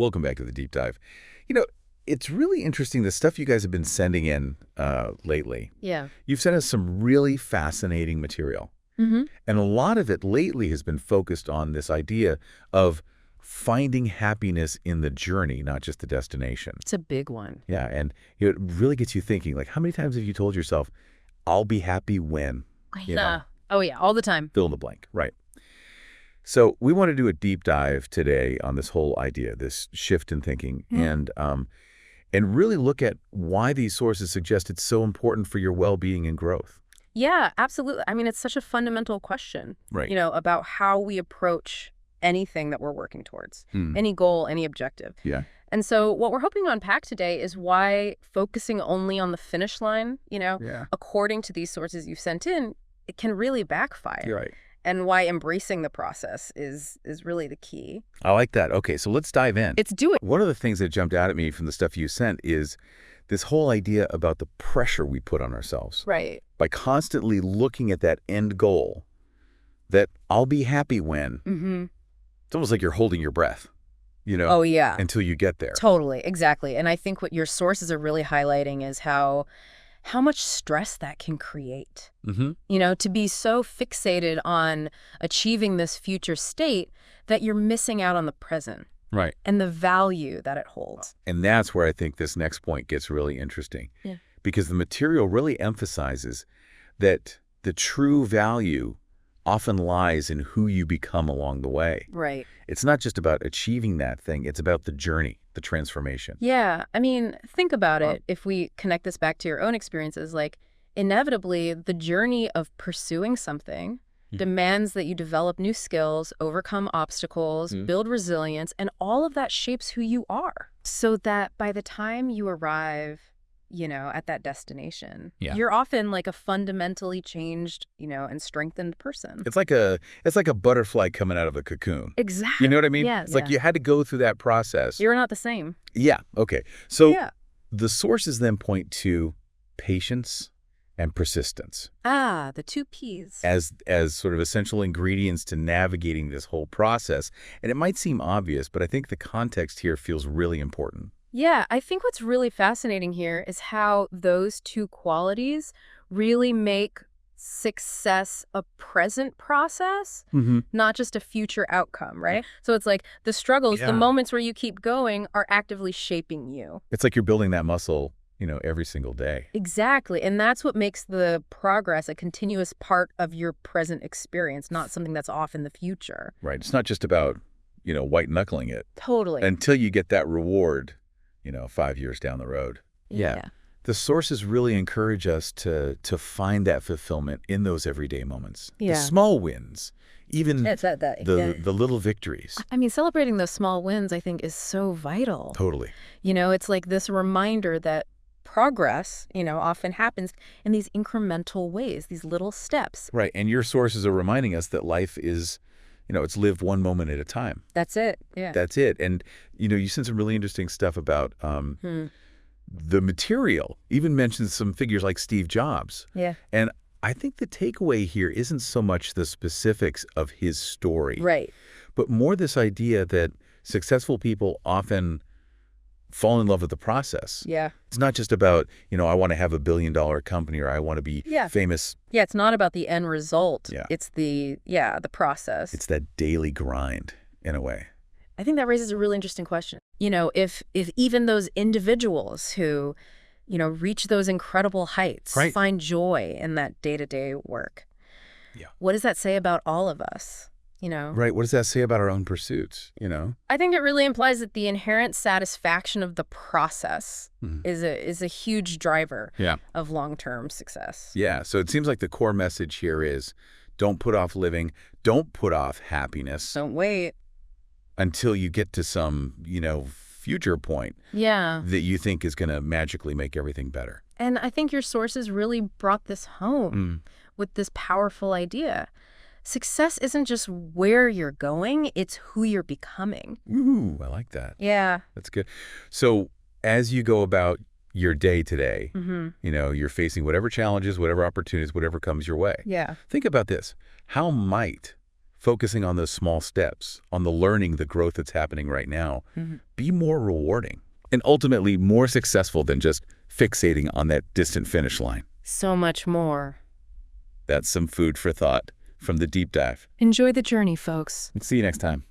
Welcome back to the deep dive. You know, it's really interesting, the stuff you guys have been sending in lately. Yeah. You've sent us some really fascinating material. Mm-hmm. And a lot of it lately has been focused on this idea of finding happiness in the journey, not just the destination. It's a big one. Yeah, and it really gets you thinking, like, how many times have you told yourself, I'll be happy when, you know, Oh, yeah, all the time. fill in the blank, right? So we want to do a deep dive today on this whole idea, this shift in thinking, and really look at why these sources suggest it's so important for your well-being and growth. Yeah, absolutely. I mean, it's such a fundamental question, Right. about how we approach anything that we're working towards, Hmm. any goal, any objective. Yeah. And so what we're hoping to unpack today is why focusing only on the finish line, Yeah. according to these sources you've sent in, it can really backfire. You're right. And why embracing the process is really the key. I like that. Okay, so let's dive in. It's do it. One of the things that jumped out at me from the stuff you sent is this whole idea about the pressure we put on ourselves. Right. By constantly looking at that end goal, that I'll be happy when. Mm-hmm. It's almost like you're holding your breath, Oh, yeah. until you get there. Totally. Exactly. And I think what your sources are really highlighting is how much stress that can create. Mm-hmm. To be so fixated on achieving this future state that you're missing out on the present Right. and the value that it holds. And that's where I think this next point gets really interesting. Yeah. Because the material really emphasizes that the true value often lies in who you become along the way. Right. It's not just about achieving that thing, it's about the journey, the transformation. Yeah. I mean, think about it. If we connect this back to your own experiences, like inevitably the journey of pursuing something demands that you develop new skills, overcome obstacles, build resilience, and all of that shapes who you are. So that by the time you arrive, at that destination, you're often like a fundamentally changed, and strengthened person. It's like a butterfly coming out of a cocoon. Exactly. You know what I mean? Yeah, It's like you had to go through that process. You're not the same. Yeah. Okay. So Yeah. the sources then point to patience and persistence Ah, the 2 Ps. as sort of essential ingredients to navigating this whole process. And it might seem obvious, but I think the context here feels really important. Yeah, I think what's really fascinating here is how those 2 qualities really make success a present process, not just a future outcome, right? So it's like the struggles, the moments where you keep going are actively shaping you. It's like you're building that muscle, every single day. Exactly. And that's what makes the progress a continuous part of your present experience, not something that's off in the future. Right. It's not just about, white knuckling it Totally. until you get that reward, 5 years down the road. Yeah. The sources really encourage us to find that fulfillment in those everyday moments. Yeah. The small wins, even It's that the little victories. I mean, celebrating those small wins, I think, is so vital. Totally. It's like this reminder that progress, often happens in these incremental ways, these little steps. Right. And your sources are reminding us that life is, it's lived one moment at a time. That's it. Yeah. That's it. And, you sent some really interesting stuff about the material, even mentions some figures like Steve Jobs. Yeah. And I think the takeaway here isn't so much the specifics of his story. Right. But more this idea that successful people often fall in love with the process. Yeah. It's not just about, I want to have $1 billion company or I want to be famous. Yeah, it's not about the end result. Yeah. It's the process. It's that daily grind in a way. I think that raises a really interesting question. If even those individuals who, reach those incredible heights, Right. find joy in that day-to-day work. Yeah. What does that say about all of us? Right. What does that say about our own pursuits, I think it really implies that the inherent satisfaction of the process is a huge driver of long-term success. Yeah. So it seems like the core message here is don't put off living, don't put off happiness Don't wait. until you get to some, future point Yeah. that you think is going to magically make everything better. And I think your sources really brought this home with this powerful idea. Success isn't just where you're going, it's who you're becoming. Ooh, I like that. Yeah. That's good. So as you go about your day today, you're facing whatever challenges, whatever opportunities, whatever comes your way. Yeah. Think about this. How might focusing on those small steps, on the learning, the growth that's happening right now, be more rewarding and ultimately more successful than just fixating on that distant finish line. So much more. That's some food for thought from the deep dive. Enjoy the journey, folks. See you next time.